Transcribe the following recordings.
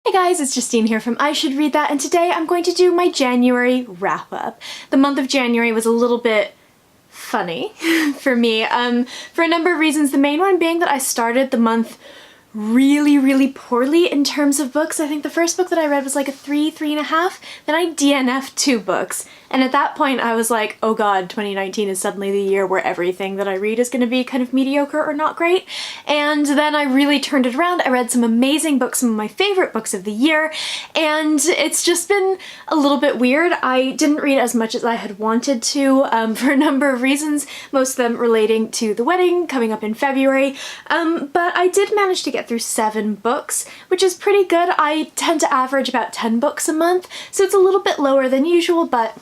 Hey guys, it's Justine here from I Should Read That, and today I'm going to do my January wrap-up. The month of January was a little bit funny for me, for a number of reasons. The main one being that I started the month really poorly in terms of books. I think the first book that I read was like a 3.5. Then I DNF'd 2 books. And at that point I was like, oh god, 2019 is suddenly the year where everything that I read is going to be kind of mediocre or not great. And then I really turned it around. I read some amazing books, some of my favorite books of the year, and it's just been a little bit weird. I didn't read as much as I had wanted to for a number of reasons, most of them relating to the wedding coming up in February, but I did manage to get through 7 books, which is pretty good. I tend to average about 10 books a month, so it's a little bit lower than usual, but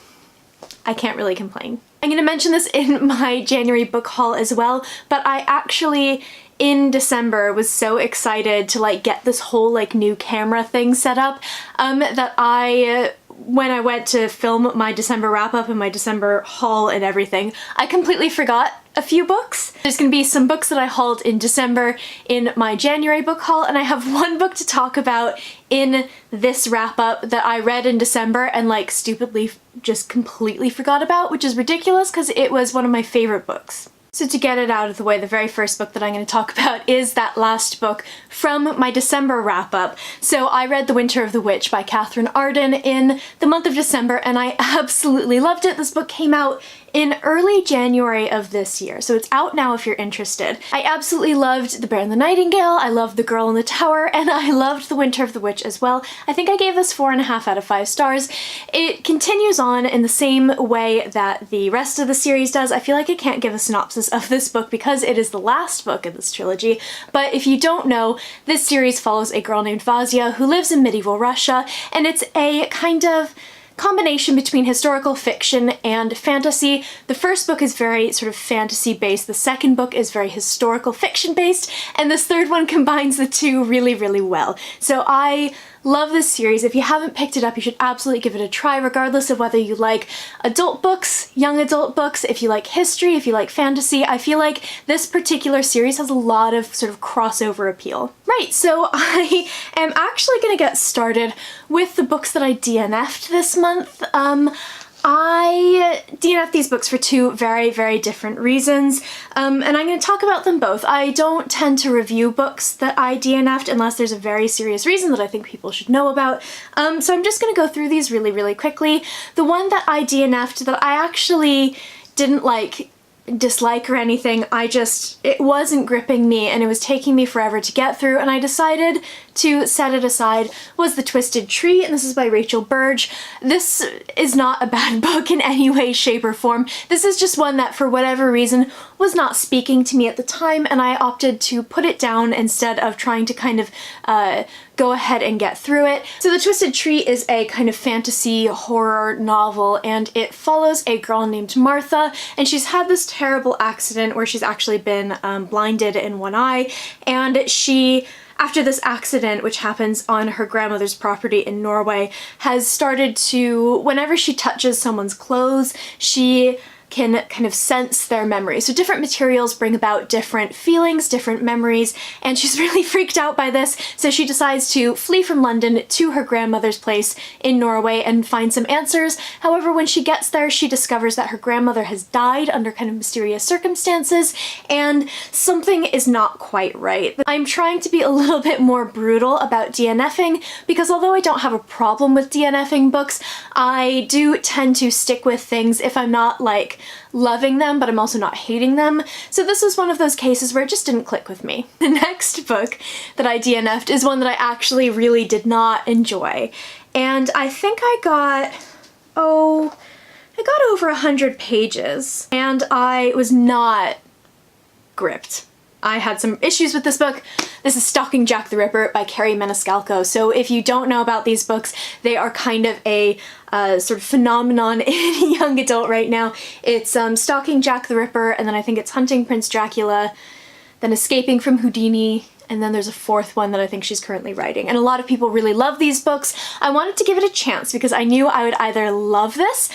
I can't really complain. I'm going to mention this in my January book haul as well, but I actually in December was so excited to like get this whole like new camera thing set up that when I went to film my December wrap-up and my December haul and everything, I completely forgot a few books. There's gonna be some books that I hauled in December in my January book haul, and I have one book to talk about in this wrap-up that I read in December and like stupidly just completely forgot about, which is ridiculous because it was one of my favorite books. So to get it out of the way, the very first book that I'm going to talk about is that last book from my December wrap-up. So I read The Winter of the Witch by Catherine Arden in the month of December, and I absolutely loved it. This book came out in early January of this year, so it's out now if you're interested. I absolutely loved The Bear and the Nightingale, I loved The Girl in the Tower, and I loved The Winter of the Witch as well. I think I gave this 4.5 out of 5 stars. It continues on in the same way that the rest of the series does. I feel like I can't give a synopsis of this book because it is the last book in this trilogy, but if you don't know, this series follows a girl named Vazia who lives in medieval Russia, and it's a kind of combination between historical fiction and fantasy. The first book is very sort of fantasy based, the second book is very historical fiction based, and this third one combines the two really well. So I love this series. If you haven't picked it up, you should absolutely give it a try, regardless of whether you like adult books, young adult books, if you like history, if you like fantasy. I feel like this particular series has a lot of sort of crossover appeal. Right, so I am actually going to get started with the books that I DNF'd this month. I DNF'd these books for 2 very different reasons, and I'm going to talk about them both. I don't tend to review books that I DNF'd unless there's a very serious reason that I think people should know about, so I'm just going to go through these really quickly. The one that I DNF'd that I actually didn't dislike or anything, it wasn't gripping me and it was taking me forever to get through, and I decided to set it aside, was The Twisted Tree, and this is by Rachel Burge. This is not a bad book in any way, shape, or form. This is just one that for whatever reason was not speaking to me at the time, and I opted to put it down instead of trying to kind of go ahead and get through it. So The Twisted Tree is a kind of fantasy horror novel, and it follows a girl named Martha, and she's had this terrible accident where she's actually been blinded in one eye, and she, after this accident, which happens on her grandmother's property in Norway, has started to, whenever she touches someone's clothes, she can kind of sense their memories. So different materials bring about different feelings, different memories, and she's really freaked out by this, so she decides to flee from London to her grandmother's place in Norway and find some answers. However, when she gets there, she discovers that her grandmother has died under kind of mysterious circumstances, and something is not quite right. I'm trying to be a little bit more brutal about DNFing, because although I don't have a problem with DNFing books, I do tend to stick with things if I'm not like loving them, but I'm also not hating them. So this was one of those cases where it just didn't click with me. The next book that I DNF'd is one that I actually really did not enjoy. And I think I got over 100 pages, and I was not gripped. I had some issues with this book. This is Stalking Jack the Ripper by Carrie Maniscalco. So if you don't know about these books, they are kind of a sort of phenomenon in young adult right now. It's Stalking Jack the Ripper, and then I think it's Hunting Prince Dracula, then Escaping from Houdini, and then there's a 4th one that I think she's currently writing. And a lot of people really love these books. I wanted to give it a chance because I knew I would either love this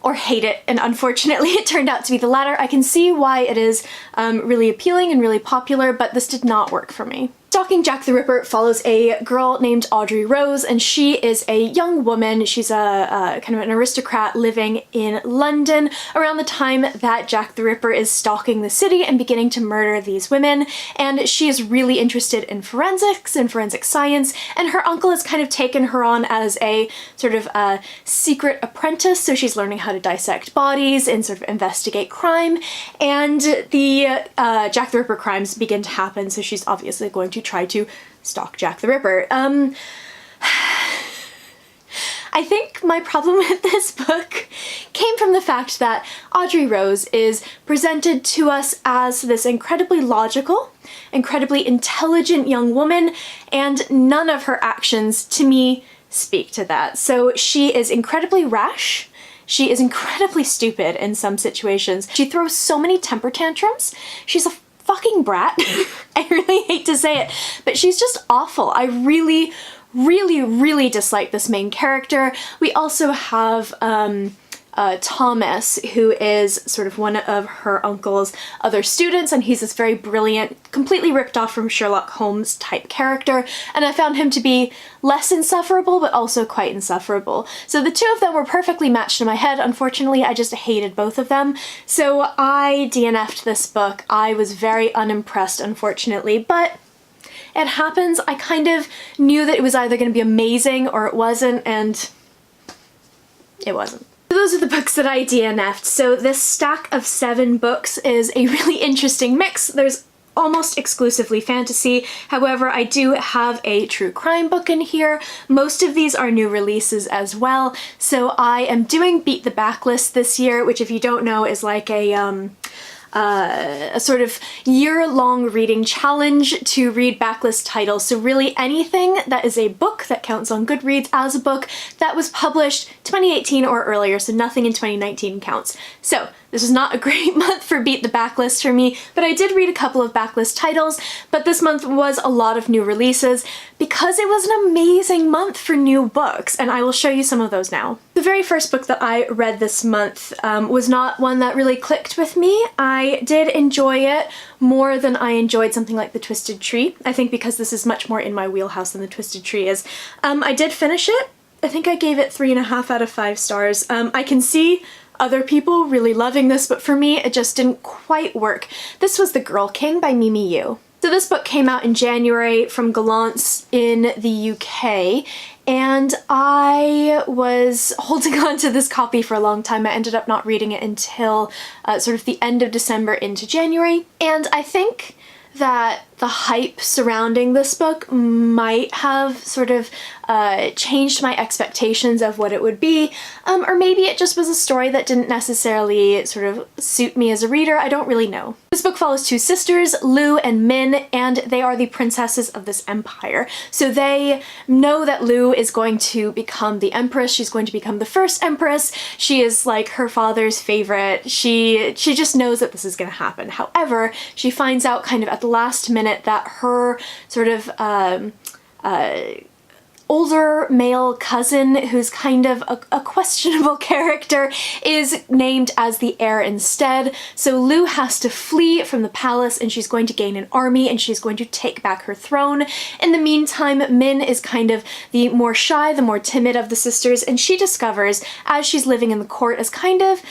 or hate it, and unfortunately it turned out to be the latter. I can see why it is really appealing and really popular, but this did not work for me. Stalking Jack the Ripper follows a girl named Audrey Rose, and she is a young woman. She's a kind of an aristocrat living in London around the time that Jack the Ripper is stalking the city and beginning to murder these women, and she is really interested in forensics and forensic science, and her uncle has kind of taken her on as a sort of secret apprentice, so she's learning how to dissect bodies and sort of investigate crime, and the Jack the Ripper crimes begin to happen, so she's obviously going to try to stalk Jack the Ripper. I think my problem with this book came from the fact that Audrey Rose is presented to us as this incredibly logical, incredibly intelligent young woman, and none of her actions, to me, speak to that. So she is incredibly rash. She is incredibly stupid in some situations. She throws so many temper tantrums. She's a fucking brat. I really hate to say it, but she's just awful. I really, really, really dislike this main character. We also have Thomas, who is sort of one of her uncle's other students, and he's this very brilliant, completely ripped off from Sherlock Holmes type character, and I found him to be less insufferable, but also quite insufferable. So the two of them were perfectly matched in my head. Unfortunately, I just hated both of them. So I DNF'd this book. I was very unimpressed, unfortunately, but it happens. I kind of knew that it was either going to be amazing or it wasn't, and it wasn't. Those are the books that I DNF'd. So this stack of 7 books is a really interesting mix. There's almost exclusively fantasy. However, I do have a true crime book in here. Most of these are new releases as well. So I am doing Beat the Backlist this year, which if you don't know is like a sort of year-long reading challenge to read backlist titles. So really anything that is a book that counts on Goodreads as a book that was published 2018 or earlier, so nothing in 2019 counts. So this is not a great month for Beat the Backlist for me, but I did read a couple of backlist titles, but this month was a lot of new releases because it was an amazing month for new books, and I will show you some of those now. The very first book that I read this month was not one that really clicked with me. I did enjoy it more than I enjoyed something like The Twisted Tree. I think because this is much more in my wheelhouse than The Twisted Tree is. I did finish it. I think I gave it 3.5 out of 5 stars. I can see other people really loving this, but for me it just didn't quite work. This was The Girl King by Mimi Yu. So this book came out in January from Galance in the UK, and I was holding on to this copy for a long time. I ended up not reading it until sort of the end of December into January, and I think that the hype surrounding this book might have sort of changed my expectations of what it would be, or maybe it just was a story that didn't necessarily sort of suit me as a reader. I don't really know. This book follows 2 sisters, Lu and Min, and they are the princesses of this empire. So they know that Lu is going to become the empress. She's going to become the first empress. She is like her father's favorite. She just knows that this is going to happen. However, she finds out kind of at the last minute that her sort of older male cousin, who's kind of a questionable character, is named as the heir instead. So Lu has to flee from the palace, and she's going to gain an army, and she's going to take back her throne. In the meantime, Min is kind of the more shy, the more timid of the sisters, and she discovers, as she's living in the court, as kind of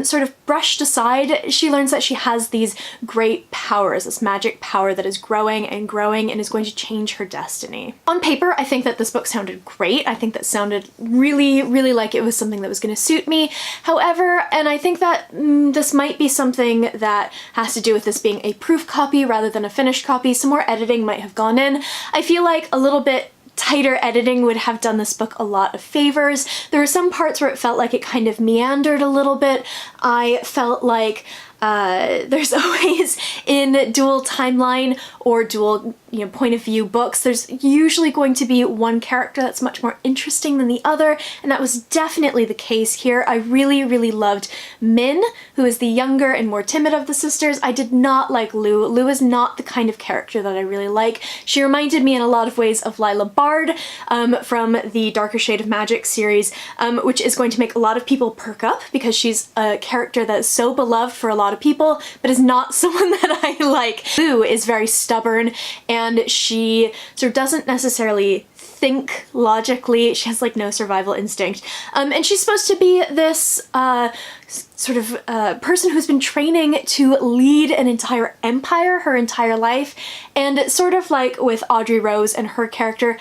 sort of brushed aside, she learns that she has these great powers, this magic power that is growing and growing and is going to change her destiny. On paper, I think that this book sounded great. I think that sounded really, really like it was something that was going to suit me. However, and I think that this might be something that has to do with this being a proof copy rather than a finished copy. Some more editing might have gone in. I feel like a little bit tighter editing would have done this book a lot of favors. There were some parts where it felt like it kind of meandered a little bit. I felt like there's always in dual timeline or dual point of view books, there's usually going to be one character that's much more interesting than the other, and that was definitely the case here. I really, really loved Min, who is the younger and more timid of the sisters. I did not like Lu. Lu is not the kind of character that I really like. She reminded me in a lot of ways of Lila Bard from the Darker Shade of Magic series, which is going to make a lot of people perk up because she's a character that is so beloved for a lot of people, but is not someone that I like. Lu is very stubborn and and she sort of doesn't necessarily think logically. She has like no survival instinct. And she's supposed to be this sort of person who's been training to lead an entire empire her entire life. And sort of like with Audrey Rose and her character,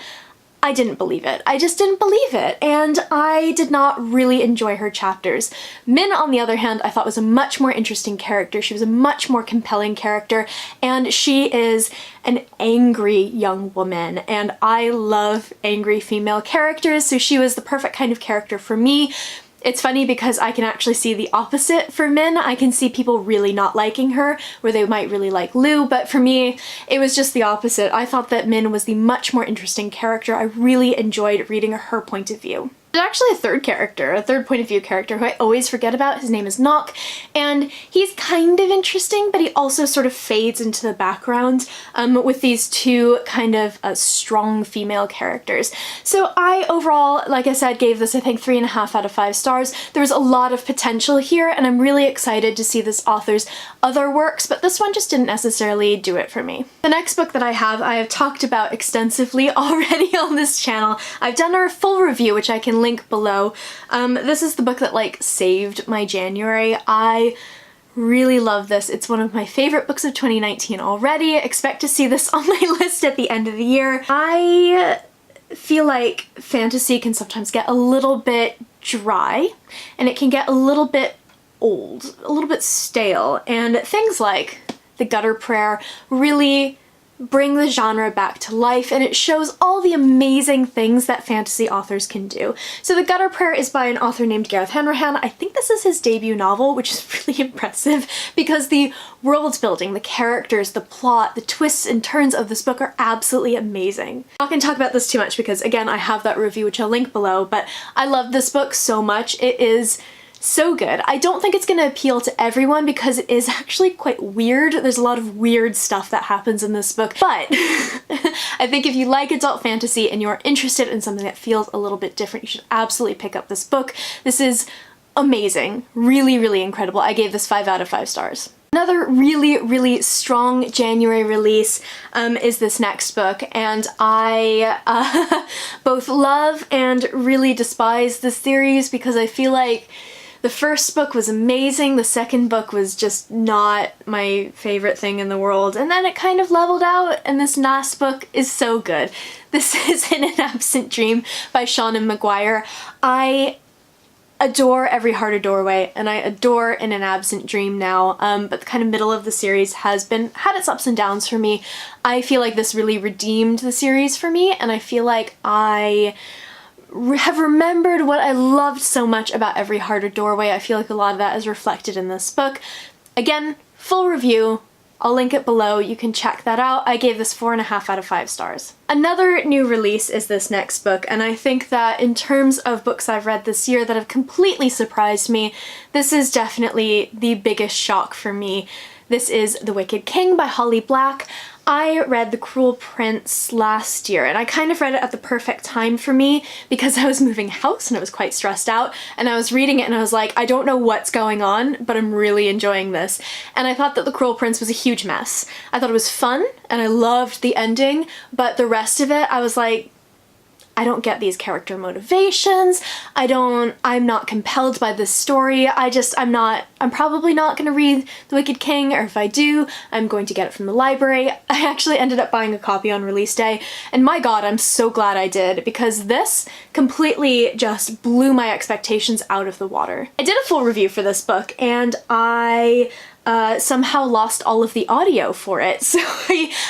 I didn't believe it. I just didn't believe it, and I did not really enjoy her chapters. Min, on the other hand, I thought was a much more interesting character. She was a much more compelling character, and she is an angry young woman, and I love angry female characters, so she was the perfect kind of character for me. It's funny because I can actually see the opposite for Min. I can see people really not liking her, where they might really like Lou, but for me, it was just the opposite. I thought that Min was the much more interesting character. I really enjoyed reading her point of view. There's actually a third character, a third point of view character who I always forget about. His name is Nock, and he's kind of interesting, but he also sort of fades into the background with these two kind of strong female characters. So I overall, like I said, gave this I think 3.5 out of 5 stars. There's a lot of potential here, and I'm really excited to see this author's other works, but this one just didn't necessarily do it for me. The next book that I have talked about extensively already on this channel. I've done a full review, which I can link below. This is the book that like saved my January. I really love this. It's one of my favorite books of 2019 already. Expect to see this on my list at the end of the year. I feel like fantasy can sometimes get a little bit dry, and it can get a little bit old, a little bit stale, and things like The Gutter Prayer really bring the genre back to life, and it shows all the amazing things that fantasy authors can do. So The Gutter Prayer is by an author named Gareth Hanrahan. I think this is his debut novel, which is really impressive because the world building, the characters, the plot, the twists and turns of this book are absolutely amazing. I'm not going to talk about this too much because, again, I have that review which I'll link below, but I love this book so much. It is so good. I don't think it's going to appeal to everyone because it is actually quite weird. There's a lot of weird stuff that happens in this book, but I think if you like adult fantasy and you're interested in something that feels a little bit different, you should absolutely pick up this book. This is amazing. Really, really incredible. I gave this 5 out of 5 stars. Another really, really strong January release is this next book, and I both love and really despise this series because I feel like the first book was amazing, the second book was just not my favorite thing in the world, and then it kind of leveled out, and this last book is so good. This is In an Absent Dream by Seanan McGuire. I adore Every Heart a Doorway, and I adore In an Absent Dream now, but the kind of middle of the series had its ups and downs for me. I feel like this really redeemed the series for me, and I feel like I have remembered what I loved so much about Every Heart a Doorway. I feel like a lot of that is reflected in this book. Again, full review. I'll link it below. You can check that out. I gave this 4.5 out of 5 stars. Another new release is this next book, and I think that in terms of books I've read this year that have completely surprised me, this is definitely the biggest shock for me. This is The Wicked King by Holly Black. I read The Cruel Prince last year, and I kind of read it at the perfect time for me because I was moving house and I was quite stressed out, and I was reading it and I was like, I don't know what's going on, but I'm really enjoying this. And I thought that The Cruel Prince was a huge mess. I thought it was fun and I loved the ending, but the rest of it I was like, I don't get these character motivations, I'm not compelled by this story, I'm probably not gonna read The Wicked King, or if I do, I'm going to get it from the library. I actually ended up buying a copy on release day, and my god, I'm so glad I did, because this completely just blew my expectations out of the water. I did a full review for this book, and I somehow lost all of the audio for it, so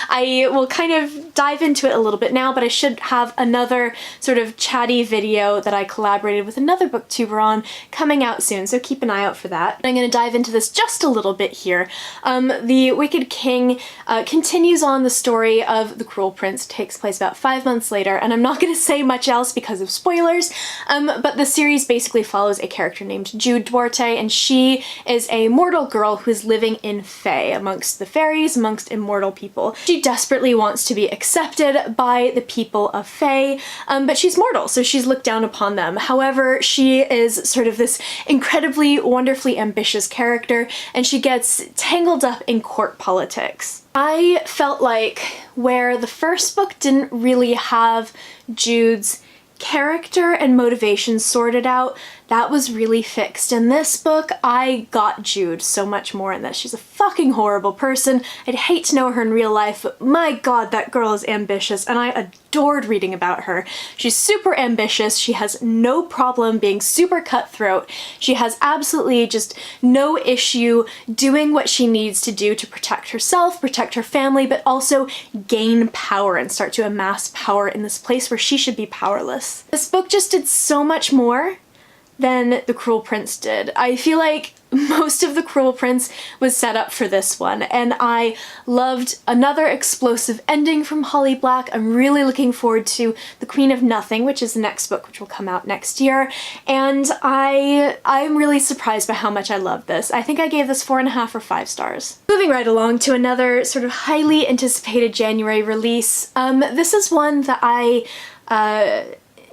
I will kind of dive into it a little bit now, but I should have another sort of chatty video that I collaborated with another booktuber on coming out soon, so keep an eye out for that. I'm going to dive into this just a little bit here. The Wicked King continues on the story of The Cruel Prince. It takes place about 5 months later, and I'm not going to say much else because of spoilers, but the series basically follows a character named Jude Duarte, and she is a mortal girl who is is living in Fae, amongst the fairies, amongst immortal people. She desperately wants to be accepted by the people of Fae, but she's mortal, so she's looked down upon them. However, she is sort of this incredibly, wonderfully ambitious character, and she gets tangled up in court politics. I felt like where the first book didn't really have Jude's character and motivation sorted out, that was really fixed. In this book, I got Jude so much more in this. She's a fucking horrible person. I'd hate to know her in real life, but my god, that girl is ambitious, and I adored reading about her. She's super ambitious. She has no problem being super cutthroat. She has absolutely just no issue doing what she needs to do to protect herself, protect her family, but also gain power and start to amass power in this place where she should be powerless. This book just did so much more than The Cruel Prince did. I feel like most of The Cruel Prince was set up for this one, and I loved another explosive ending from Holly Black. I'm really looking forward to The Queen of Nothing, which is the next book, which will come out next year, and I'm really surprised by how much I love this. I think I gave this 4.5 or 5 stars. Moving right along to another sort of highly anticipated January release. This is one that I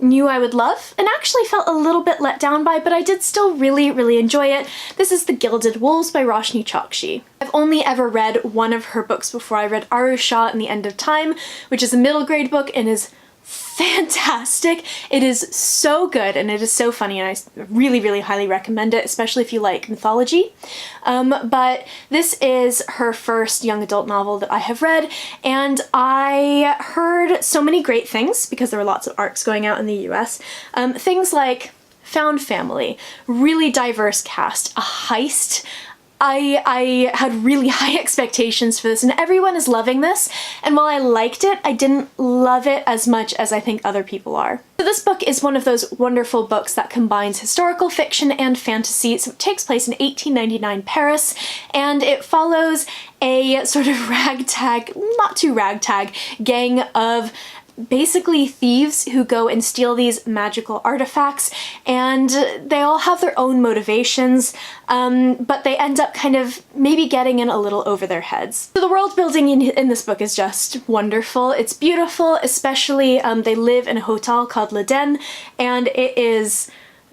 knew I would love and actually felt a little bit let down by, but I did still really, really enjoy it. This is The Gilded Wolves by Roshni Chokshi. I've only ever read one of her books before. I read Arusha and the End of Time, which is a middle grade book and is fantastic. It is so good and it is so funny, and I really, really highly recommend it, especially if you like mythology. But this is her first young adult novel that I have read, and I heard so many great things because there were lots of arcs going out in the US. Things like found family, really diverse cast, a heist. I had really high expectations for this, and everyone is loving this, and while I liked it, I didn't love it as much as I think other people are. So this book is one of those wonderful books that combines historical fiction and fantasy. So it takes place in 1899 Paris, and it follows a sort of ragtag, not too ragtag, gang of basically thieves who go and steal these magical artifacts, and they all have their own motivations, but they end up kind of maybe getting in a little over their heads. So the world building in this book is just wonderful. It's beautiful, especially they live in a hotel called L'Eden, and it is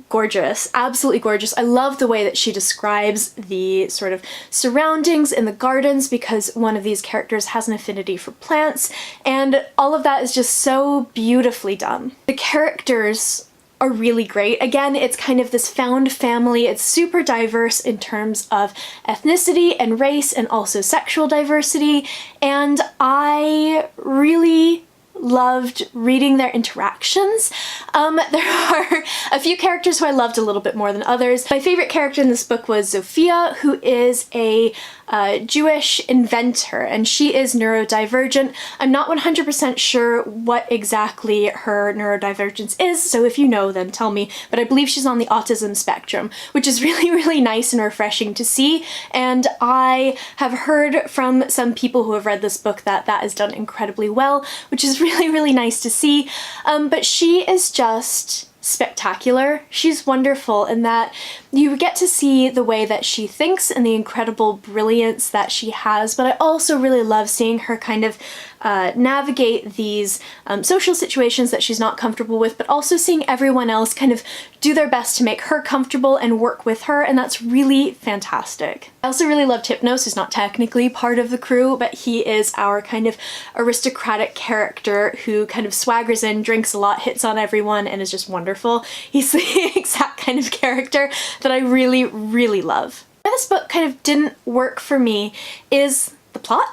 gorgeous, absolutely gorgeous. I love the way that she describes the sort of surroundings in the gardens, because one of these characters has an affinity for plants, and all of that is just so beautifully done. The characters are really great. Again, it's kind of this found family. It's super diverse in terms of ethnicity and race and also sexual diversity, and I really loved reading their interactions. There are a few characters who I loved a little bit more than others. My favorite character in this book was Sophia, who is a Jewish inventor, and she is neurodivergent. I'm not 100% sure what exactly her neurodivergence is, so if you know, then tell me, but I believe she's on the autism spectrum, which is really, really nice and refreshing to see, and I have heard from some people who have read this book that that is done incredibly well, which is really, really nice to see. But she is just spectacular. She's wonderful in that you get to see the way that she thinks and the incredible brilliance that she has, but I also really love seeing her kind of navigate these social situations that she's not comfortable with, but also seeing everyone else kind of do their best to make her comfortable and work with her, and that's really fantastic. I also really loved Hypnos, who's not technically part of the crew, but he is our kind of aristocratic character who kind of swaggers in, drinks a lot, hits on everyone, and is just wonderful. He's the exact kind of character that I really, really love. Why this book kind of didn't work for me is the plot,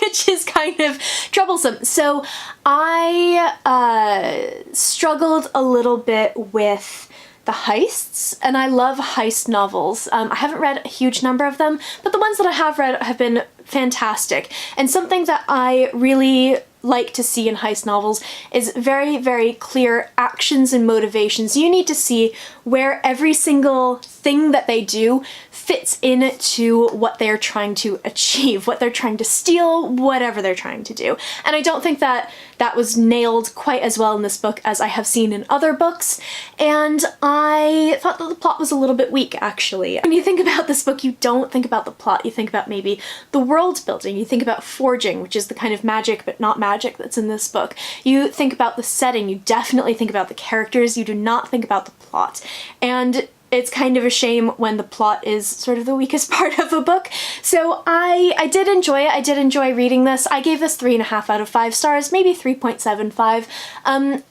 which is kind of troublesome. So I struggled a little bit with the heists, and I love heist novels. I haven't read a huge number of them, but the ones that I have read have been fantastic. And something that I really like to see in heist novels is very, very clear actions and motivations. You need to see where every single thing that they do fits into what they're trying to achieve, what they're trying to steal, whatever they're trying to do. And I don't think that that was nailed quite as well in this book as I have seen in other books, and I thought that the plot was a little bit weak, actually. When you think about this book, you don't think about the plot, you think about maybe the world building, you think about forging, which is the kind of magic but not magic that's in this book. You think about the setting, you definitely think about the characters, you do not think about the plot. And it's kind of a shame when the plot is sort of the weakest part of a book. So I did enjoy it. I did enjoy reading this. I gave this 3.5 out of 5 stars, maybe 3.75.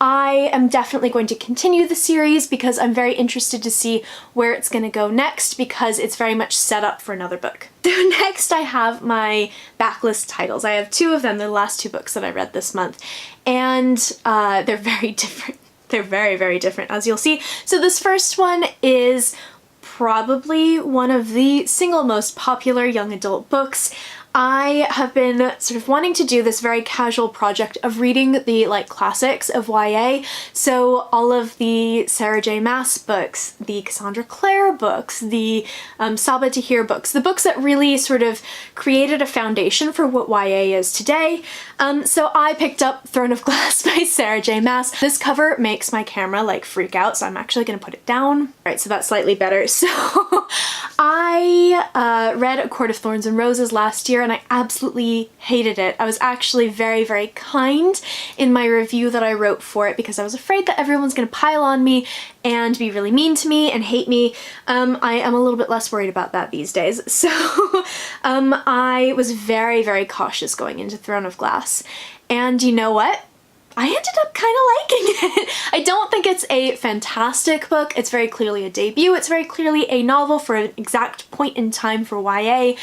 I am definitely going to continue the series because I'm very interested to see where it's going to go next, because it's very much set up for another book. So next I have my backlist titles. I have 2 of them. They're the last 2 books that I read this month, and they're very different. They're very, very different, as you'll see. So this first one is probably one of the single most popular young adult books. I have been sort of wanting to do this very casual project of reading the classics of YA. So all of the Sarah J Maas books, the Cassandra Clare books, the Saba Tahir books, the books that really sort of created a foundation for what YA is today. So I picked up Throne of Glass by Sarah J Maas. This cover makes my camera freak out, so I'm actually gonna put it down. All right, so that's slightly better. So I read A Court of Thorns and Roses last year, and I absolutely hated it. I was actually very, very kind in my review that I wrote for it because I was afraid that everyone's gonna pile on me and be really mean to me and hate me. I am a little bit less worried about that these days. So I was very, very cautious going into Throne of Glass. And you know what? I ended up kind of liking it. I don't think it's a fantastic book. It's very clearly a debut. It's very clearly a novel for an exact point in time for YA.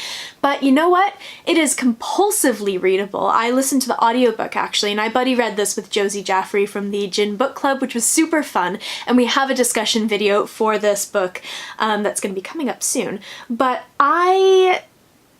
But you know what? It is compulsively readable. I listened to the audiobook actually, and I buddy read this with Josie Jaffrey from the Gin Book Club, which was super fun. And we have a discussion video for this book that's going to be coming up soon. But I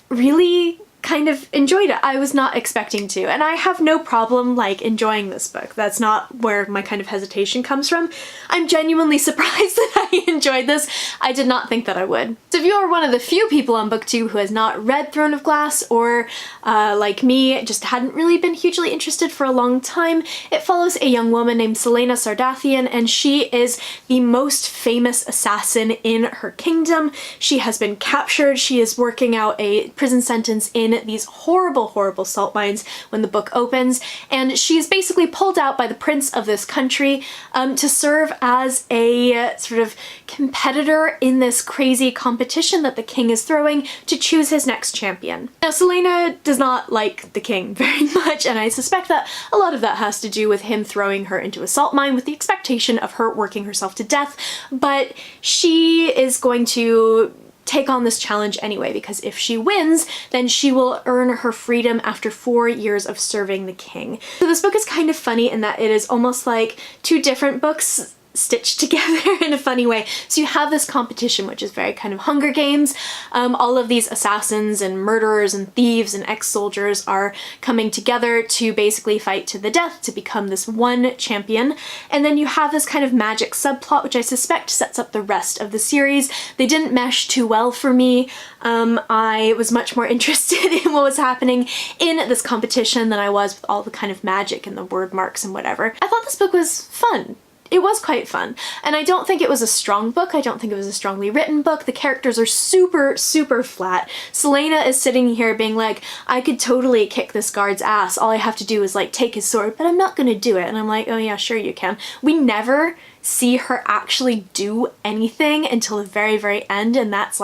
really kind of enjoyed it. I was not expecting to, and I have no problem enjoying this book. That's not where my kind of hesitation comes from. I'm genuinely surprised that I enjoyed this. I did not think that I would. So if you are one of the few people on BookTube who has not read Throne of Glass, or like me, just hadn't really been hugely interested for a long time, it follows a young woman named Selena Sardathian, and she is the most famous assassin in her kingdom. She has been captured. She is working out a prison sentence in these horrible, horrible salt mines when the book opens, and she's basically pulled out by the prince of this country to serve as a sort of competitor in this crazy competition that the king is throwing to choose his next champion. Now, Selena does not like the king very much, and I suspect that a lot of that has to do with him throwing her into a salt mine with the expectation of her working herself to death, but she is going to take on this challenge anyway, because if she wins, then she will earn her freedom after 4 years of serving the king. So this book is kind of funny in that it is almost like 2 different books stitched together in a funny way. So you have this competition, which is very kind of Hunger Games. All of these assassins and murderers and thieves and ex-soldiers are coming together to basically fight to the death to become this one champion. And then you have this kind of magic subplot, which I suspect sets up the rest of the series. They didn't mesh too well for me. I was much more interested in what was happening in this competition than I was with all the kind of magic and the word marks and whatever. I thought this book was fun. It was quite fun, and I don't think it was a strong book. I don't think it was a strongly written book. The characters are super, super flat. Selena is sitting here being like, I could totally kick this guard's ass. All I have to do is take his sword, but I'm not gonna do it. And I'm like, oh yeah, sure you can. We never see her actually do anything until the very, very end, and that's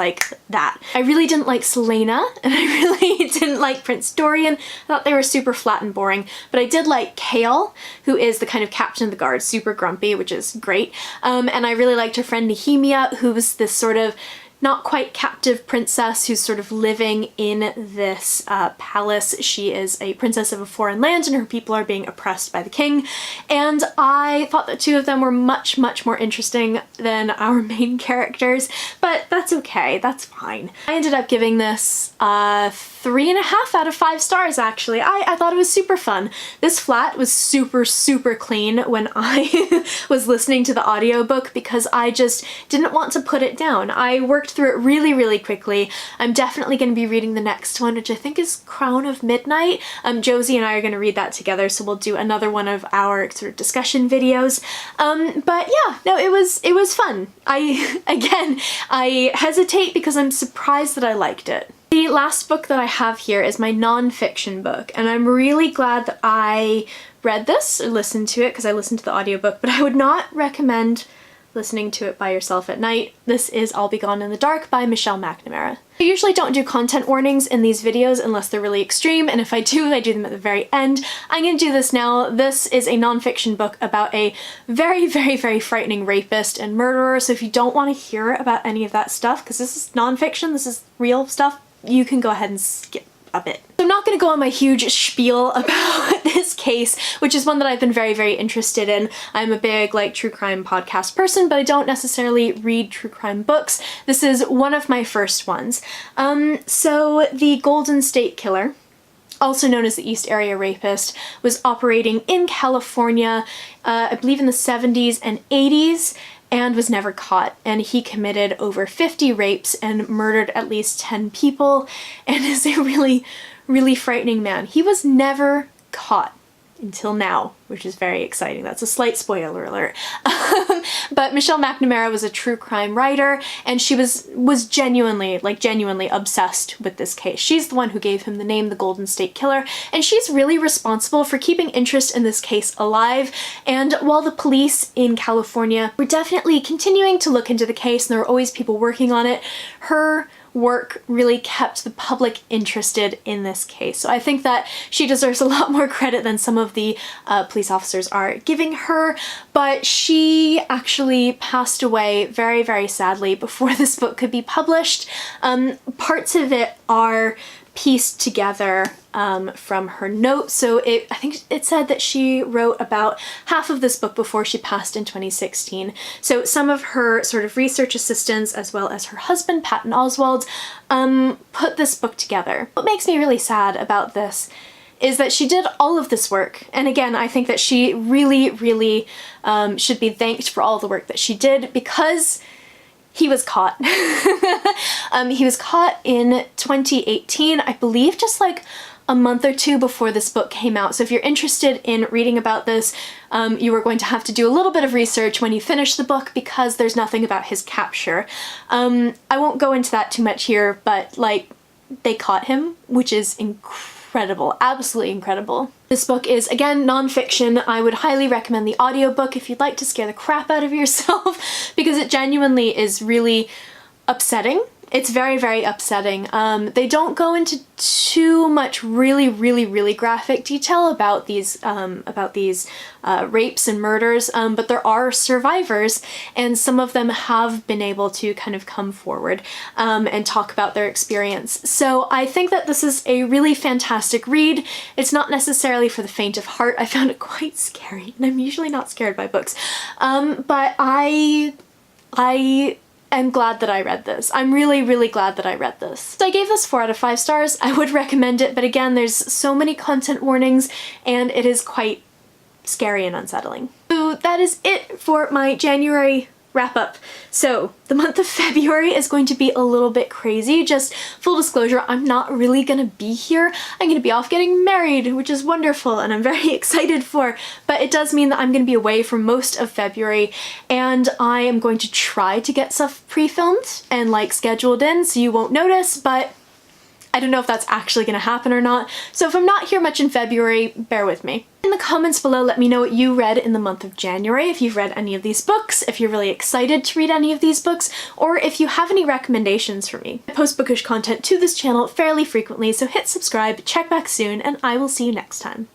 that. I really didn't like Selena, and I really didn't like Prince Dorian. I thought they were super flat and boring, but I did like Kale, who is the kind of captain of the guard, super grumpy, which is great. And I really liked her friend Nehemia, who was this sort of not quite captive princess who's sort of living in this palace. She is a princess of a foreign land and her people are being oppressed by the king. And I thought the 2 of them were much, much more interesting than our main characters, but that's okay, that's fine. I ended up giving this 3.5 out of 5 stars actually. I thought it was super fun. This flat was super, super clean when I was listening to the audiobook because I just didn't want to put it down. I worked through it really, really quickly. I'm definitely going to be reading the next one, which I think is Crown of Midnight. Josie and I are going to read that together, so we'll do another one of our sort of discussion videos. But yeah, no, it was fun. I hesitate because I'm surprised that I liked it. The last book that I have here is my non-fiction book, and I'm really glad that I read this or listened to it because I listened to the audiobook, but I would not recommend listening to it by yourself at night. This is I'll Be Gone in the Dark by Michelle McNamara. I usually don't do content warnings in these videos unless they're really extreme, and if I do them at the very end. I'm gonna do this now. This is a non-fiction book about a very, very, very frightening rapist and murderer, so if you don't want to hear about any of that stuff, because this is non-fiction, this is real stuff, you can go ahead and skip a bit. So I'm not going to go on my huge spiel about this case, which is one that I've been very, very interested in. I'm a big true crime podcast person, but I don't necessarily read true crime books. This is one of my first ones. So the Golden State Killer, also known as the East Area Rapist, was operating in California, I believe in the 70s and 80s, and was never caught, and he committed over 50 rapes and murdered at least 10 people, and is a really, really frightening man. He was never caught until now, which is very exciting. That's a slight spoiler alert. But Michelle McNamara was a true crime writer, and she was genuinely obsessed with this case. She's the one who gave him the name the Golden State Killer, and she's really responsible for keeping interest in this case alive. And while the police in California were definitely continuing to look into the case, and there were always people working on it, her work really kept the public interested in this case. So I think that she deserves a lot more credit than some of the police officers are giving her, but she actually passed away very, very sadly before this book could be published. Parts of it are pieced together from her notes. So I think it said that she wrote about half of this book before she passed in 2016. So some of her sort of research assistants, as well as her husband, Patton Oswalt, put this book together. What makes me really sad about this is that she did all of this work. And again, I think that she really, really should be thanked for all the work that she did, because he was caught. He was caught in 2018, I believe just a month or two before this book came out. So if you're interested in reading about this, you are going to have to do a little bit of research when you finish the book, because there's nothing about his capture. I won't go into that too much here, but they caught him, which is incredible, absolutely incredible. This book is, again, non-fiction. I would highly recommend the audiobook if you'd like to scare the crap out of yourself, because it genuinely is really upsetting. It's very, very upsetting. They don't go into too much really, really, really graphic detail about these rapes and murders, but there are survivors, and some of them have been able to kind of come forward and talk about their experience. So I think that this is a really fantastic read. It's not necessarily for the faint of heart. I found it quite scary, and I'm usually not scared by books, but I am glad that I read this. I'm really, really glad that I read this. So I gave this 4 out of 5 stars. I would recommend it, but again, there's so many content warnings, and it is quite scary and unsettling. So that is it for my January wrap up. So the month of February is going to be a little bit crazy. Just full disclosure, I'm not really gonna be here. I'm gonna be off getting married, which is wonderful and I'm very excited for, but it does mean that I'm gonna be away for most of February, and I am going to try to get stuff pre-filmed and scheduled in so you won't notice, but I don't know if that's actually gonna happen or not. So if I'm not here much in February, bear with me. In the comments below, let me know what you read in the month of January, if you've read any of these books, if you're really excited to read any of these books, or if you have any recommendations for me. I post bookish content to this channel fairly frequently, so hit subscribe, check back soon, and I will see you next time.